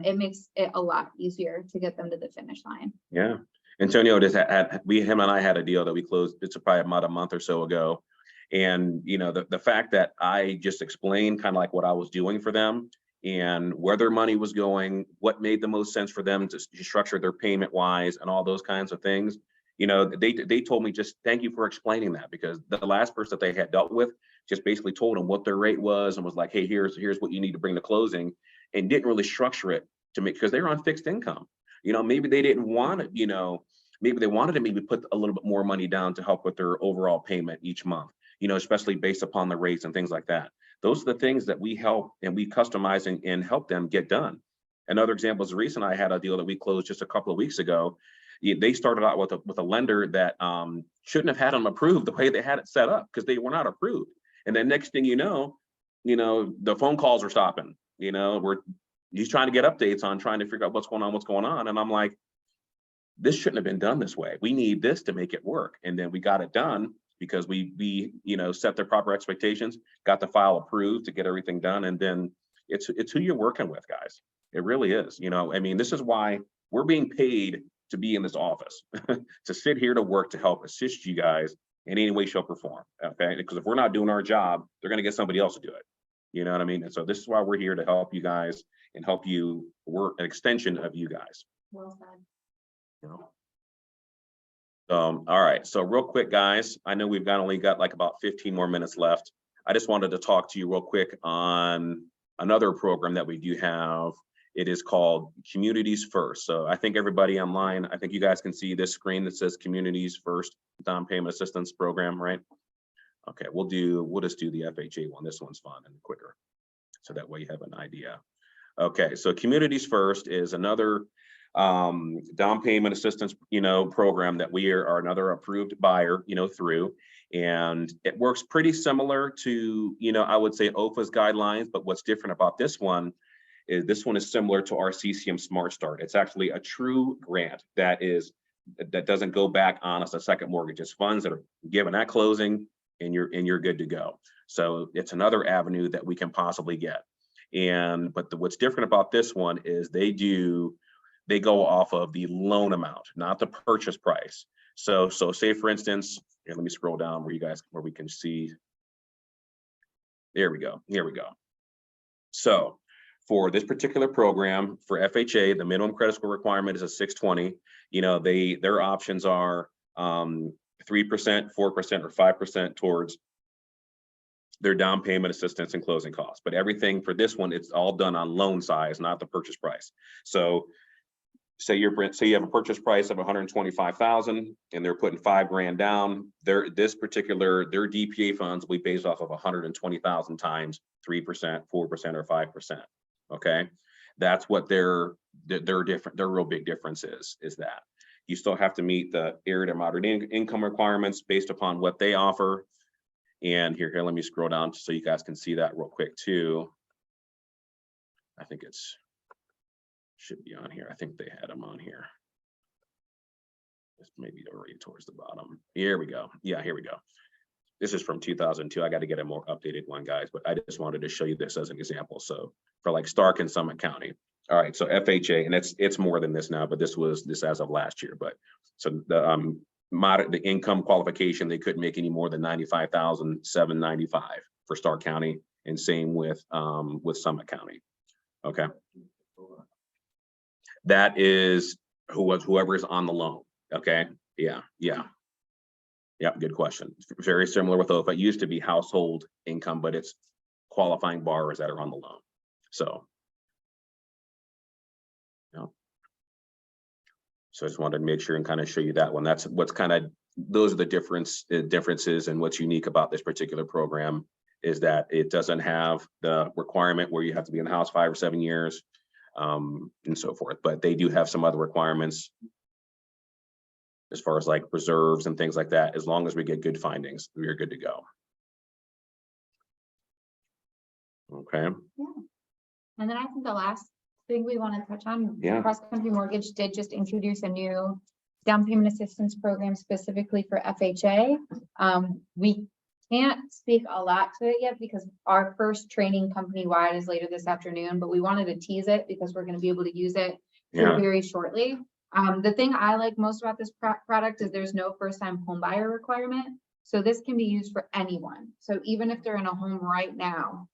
it makes it a lot easier to get them to the finish line. Yeah. Antonio just him and I had a deal that we closed, it's probably about a month or so ago. And, you know, the fact that I just explained kind of like what I was doing for them and where their money was going, what made the most sense for them to structure their payment wise and all those kinds of things. You know, they told me just thank you for explaining that, because the last person that they had dealt with just basically told them what their rate was and was like, hey, here's what you need to bring to closing, and didn't really structure it to make, because they were on fixed income. You know, maybe they didn't want it, you know, maybe they wanted to maybe put a little bit more money down to help with their overall payment each month, you know, especially based upon the rates and things like that. Those are the things that we help and we customize and help them get done. Another example is recent, I had a deal that we closed just a couple of weeks ago. They started out with a lender that shouldn't have had them approved the way they had it set up, because they were not approved. And then next thing you know, the phone calls are stopping. You know, he's trying to get updates on trying to figure out what's going on. And I'm like, this shouldn't have been done this way. We need this to make it work. And then we got it done because we you know, set the proper expectations, got the file approved to get everything done. And then it's who you're working with, guys. It really is. You know, I mean, this is why we're being paid to be in this office, to sit here to work, to help assist you guys in any way, shape, or form. Okay, because if we're not doing our job, they're going to get somebody else to do it. You know what I mean? And so this is why we're here to help you guys and help you work, an extension of you guys. Well said. You know? All right, so real quick, guys, I know we've only got like about 15 more minutes left. I just wanted to talk to you real quick on another program that we do have. It is called Communities First. So I think everybody online, I think you guys can see this screen that says Communities First Down Payment Assistance Program, right? Okay, we'll just do the FHA one. This one's fun and quicker, so that way you have an idea. Okay, so Communities First is another down payment assistance, you know, program that we are another approved buyer, you know, through, and it works pretty similar to, you know, I would say OFA's guidelines, but what's different about this one is similar to our CCM Smart Start. It's actually a true grant that doesn't go back on us a second mortgage. It's funds that are given at closing, and you're good to go. So it's another avenue that we can possibly get. But what's different about this one is they go off of the loan amount, not the purchase price. So say for instance, here, let me scroll down where we can see. There we go. Here we go. So for this particular program for FHA, the minimum credit score requirement is a 620. You know, their options are 3%, 4%, or 5% towards their down payment assistance and closing costs. But everything for this one, it's all done on loan size, not the purchase price. So say you have a purchase price of 125,000 and they're putting $5,000 down. Their DPA funds will be based off of 120,000 times 3%, 4%, or 5%. Okay, that's what their real big difference is that you still have to meet the area to moderate income requirements based upon what they offer. And here, let me scroll down so you guys can see that real quick too. I think should be on here. I think they had them on here. Just maybe already towards the bottom. Here we go. Yeah, here we go. This is from 2002. I got to get a more updated one, guys, but I just wanted to show you this as an example. So for like Stark and Summit County. All right, so FHA, and it's more than this now, but this as of last year. But so the income qualification, they couldn't make any more than $95,795 for Stark County, and same with Summit County. Okay, that is whoever is on the loan. Okay, yeah. Good question. Very similar with OFA. It used to be household income, but it's qualifying borrowers that are on the loan. So, so I just wanted to make sure and kind of show you that one. That's what's those are the differences, and what's unique about this particular program is that it doesn't have the requirement where you have to be in the house 5 or 7 years, and so forth. But they do have some other requirements as far as like reserves and things like that. As long as we get good findings, we are good to go. Okay. Yeah. And then I think the last thing we want to touch on, Yeah. Cross Country Mortgage did just introduce a new down payment assistance program specifically for FHA. We can't speak a lot to it yet because our first training company wide is later this afternoon, but we wanted to tease it because we're going to be able to use it very shortly. The thing I like most about this product is there's no first time home buyer requirement. So this can be used for anyone. So even if they're in a home right now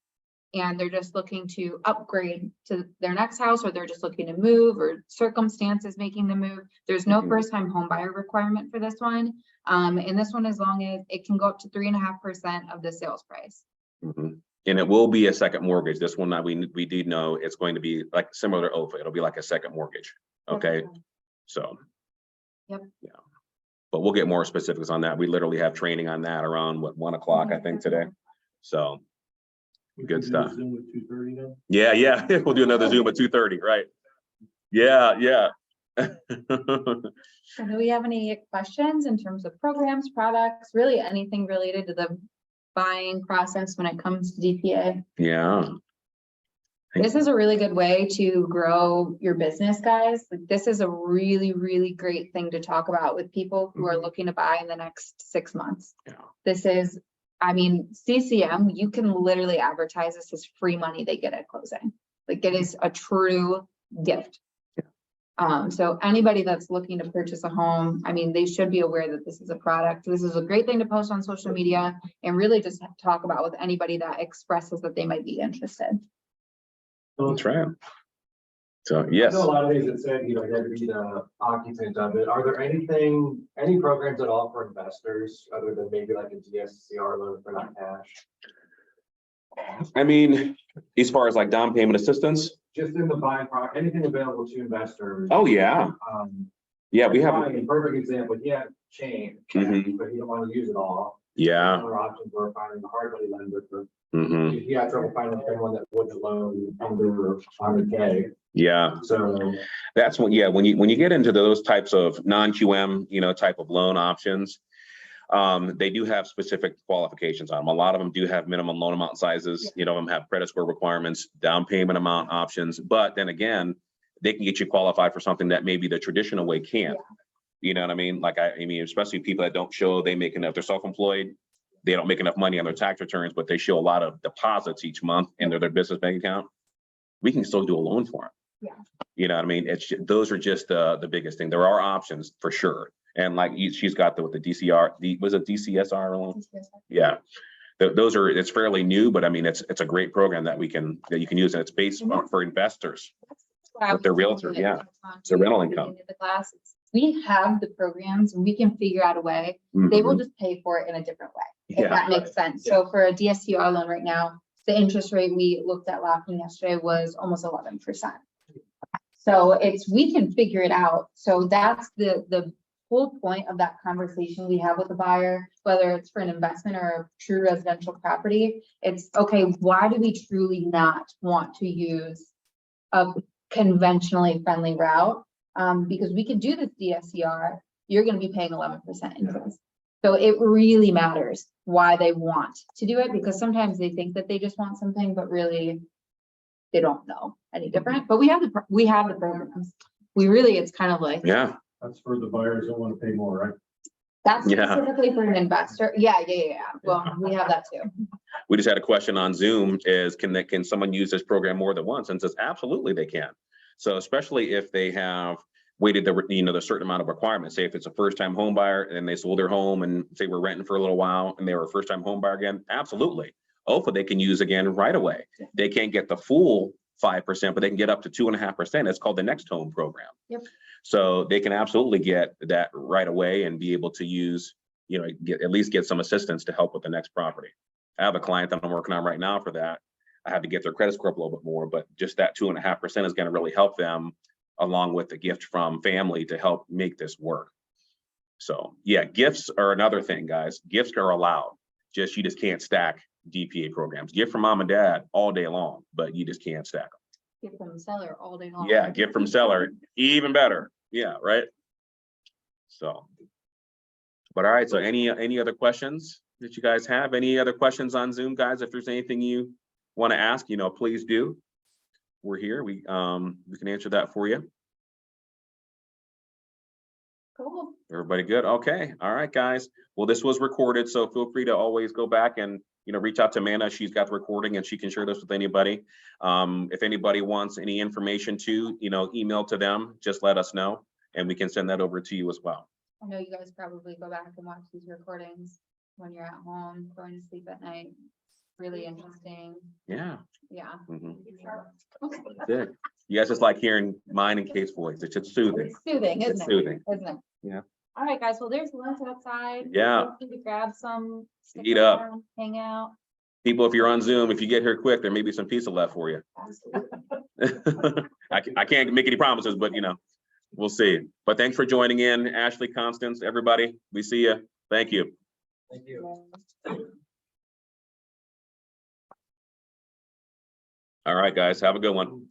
and they're just looking to upgrade to their next house, or they're just looking to move, or circumstances making them move, there's no Mhm. first-time home buyer requirement for this one. And this one, as long as it can go up to 3.5% of the sales price. Mhm. And it will be a second mortgage. This one, that we did know it's going to be like similar to OFA. It'll be like a second mortgage. Okay, so. Yep. Yeah. But we'll get more specifics on that. We literally have training on that around what, 1 o'clock, I think, today. So, We Good can do stuff. Zoom at 2:30 then? yeah, yeah, we'll do another Zoom at 2:30, right? Yeah, yeah. So do we have any questions in terms of programs, products, really anything related to the buying process when it comes to DPA? Yeah. This is a really good way to grow your business, guys. Like, this is a really, really great thing to talk about with people who are looking to buy in the next 6 months. Yeah. This is, I mean, CCM, you can literally advertise this as free money they get at closing. Like, it is a true gift. So anybody that's looking to purchase a home, I mean, they should be aware that this is a product. This is a great thing to post on social media and really just talk about with anybody that expresses that they might be interested. That's right. So, I yes. know a lot of these that said, you know, you had to be the occupant of it. Are there any programs at all for investors other than maybe like a DSCR loan for not cash? I mean, as far as like down payment assistance, Just in the buying anything available to investors. oh, yeah. Yeah, we have, A perfect example, yeah, chain, Mhm. but you don't want to use it all. yeah. Other options were finding a hard money lender for, Mhm. if you had trouble finding someone that wouldn't loan under 100K. Yeah, So that's when, yeah, when you get into those types of non-QM, type of loan options, they do have specific qualifications on them. A lot of them do have minimum loan amount sizes, them have credit score requirements, down payment amount options, but then again, they can get you qualified for something that maybe the traditional way can't. You know what I mean? Like, I mean, especially people that don't show they make enough, they're self-employed, they don't make enough money on their tax returns, but they show a lot of deposits each month into their business bank account. We can still do a loan for them. Yeah. You know what I mean? Those are just the biggest thing. There are options for sure. And like she's got the DCR, was it DCSR loan? Yeah. Those are, it's fairly new, but I mean, it's a great program that you can use, and it's based for investors. With their realtor, yeah. It's a rental income. The classes. We have the programs, we can figure out a way. They will Mhm. just pay for it in a different way, if Yeah. that makes sense. So for a DSCR loan right now, the interest rate we looked at locking yesterday was almost 11%. So we can figure it out. So that's the whole point of that conversation we have with the buyer, whether it's for an investment or a true residential property. It's okay, why do we truly not want to use a conventionally friendly route? Because we could do this DSCR, you're gonna be paying 11% interest. So it really matters why they want to do it, because sometimes they think that they just want something, but really they don't know any different. But we have the programs. It's kind of like, Yeah. That's for the buyers that want to pay more, right? that's Yeah. specifically for an investor. Yeah. Well, we have that too. We just had a question on Zoom is, can someone use this program more than once? And says, absolutely they can. So especially if they have waited the certain amount of requirements, say if it's a first time home buyer and they sold their home and say we're renting for a little while and they were a first time home buyer again, absolutely. OFA they can use again right away. They can't get the full 5%, but they can get up to 2.5%. It's called the Next Home program. Yep. So they can absolutely get that right away and be able to use, at least get some assistance to help with the next property. I have a client that I'm working on right now for that. I have to get their credit score up a little bit more, but just that 2.5% is going to really help them, along with the gift from family to help make this work. So yeah, gifts are another thing, guys. Gifts are allowed. You just can't stack DPA programs. Gift from mom and dad all day long, but you just can't stack them. Gift from the seller all day long. Yeah, gift from seller, even better. Yeah, right. So, but all right. So any other questions that you guys have? Any other questions on Zoom, guys? If there's anything you want to ask, please do. We're here. We can answer that for you. Cool. Everybody good? Okay. All right, guys. Well, this was recorded, so feel free to always go back and reach out to Amanda. She's got the recording and she can share this with anybody. If anybody wants any information to, email to them, just let us know and we can send that over to you as well. I know you guys probably go back and watch these recordings when you're at home, going to sleep at night. Really interesting. Yeah. Yeah. Mhm. That's it. You guys just like hearing mine and Kate's voice. It's just soothing. It's soothing, It's isn't it? soothing. Isn't it? Yeah. All right, guys. Well, there's lunch outside. Yeah. Feel free to grab some. stick Eat up. around, Hang out. People, if you're on Zoom, if you get here quick, there may be some pizza left for you. I can't make any promises, but you know, we'll see. But thanks for joining in, Ashley, Constance, everybody. We see you. Thank you. Thank you. All right, guys, have a good one.